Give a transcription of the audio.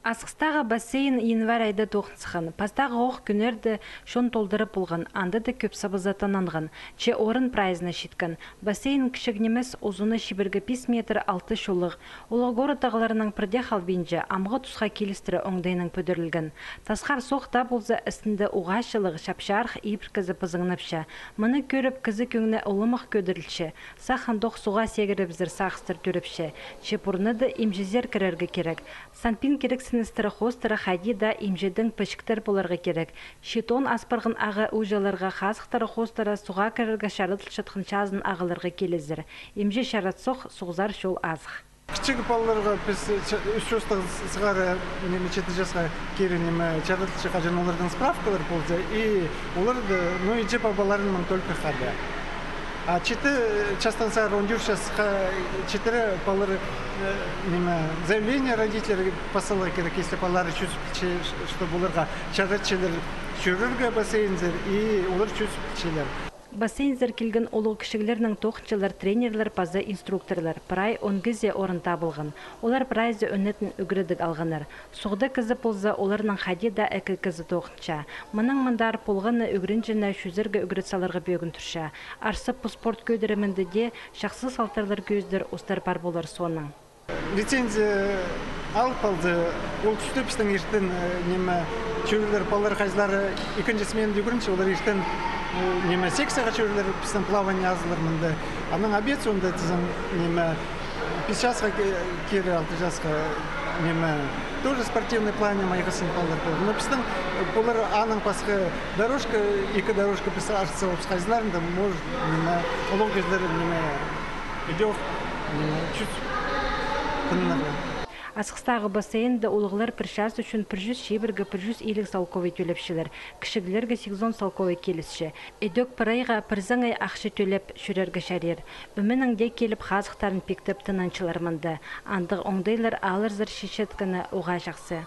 Асқыстағы бассейн январь айда тоқтысқан. Пастағы оқ күнерді шон толдырып болған, анда да көп сабызатан анған. Че орын прайзына шиткан. Бассейн кішігінемес ұзыны шибіргі 5 метр 6 шолық. Олы город ағыларының бірде қалбейінже амғы тұсқа келістірі оңдайының пөдірілген. Тасқар соқта болза үстінде уғашылығы шапшарх ибір кізі пызыңнапша. Мұны көріп кізі көңіне ұлымық көдірілші. Сақындоқ суға сегіріп зір сақыстыр түріпші. Че бұрныды имжезер кірерге керек. Санпин керексін страхостыра хади да имжеддің пішіктер боларға керек. Шетон аспарғын ағы ұжаларға қасықтары хостыра суға кірерге шарытыл шытқын чазын ағыларға келезір. Имже шаратсоқ суғзар шол азық. Кішігі балаларға біз 3 жастағы сығары 4 жасқа кері чарытылшы қажан олардың справкалар болды. И оларды, и же балаларының только хады. А 4 часто сар он сейчас 4 баллары заявление родителей посылать, если баллары чувствуют, что булырга чарачилер чурырга бассейнзер и улар чувствуют. Бассейнзер келген олу кішігілерінің тоқчылар, тренерлер, пазы инструкторлар. Прай онгізе орын табылған. Олар прайзы өнетін үгірідік алғаныр. Соғды кізі болза оларының хади да әкі кізі тоқынша. Мұның мұндар полғаны үгірінжіні шүзіргі үгірітсаларға бөгін тұрша. Арсы спорт көдірімінді де шақсы салтарлар көздер ұстар бар болар соның. Лицензия алып алды. Ол күштепістің ертен чөрлер, балар қайзылары екінші сменді үгірінші, олар ертен секцияға чөрлер пістен плавание азылар мұнды. Аның обед сонда тізім 5 жасқа кері 6 жасқа тоже спортивный плане майғасын балар болды. Но пістен олар аның пасқы дорожка, екі дорожка пісі ашытса олып қайзыларында может олың көздері идех чуть күннарға. Асқыстағы бассейнді олығылар бір час үшін 100 шебіргі 100 елік салковый төлепшілер, кішігілерге 80 салковый келісші. Эдөк парайға бірзіңай ақшы төлеп шүрергі шарер. Үмінің де келіп қазықтарын пектіп тынанчылар мұнды. Андық оңдайлар алыр зір шешеткіні оға жақсы.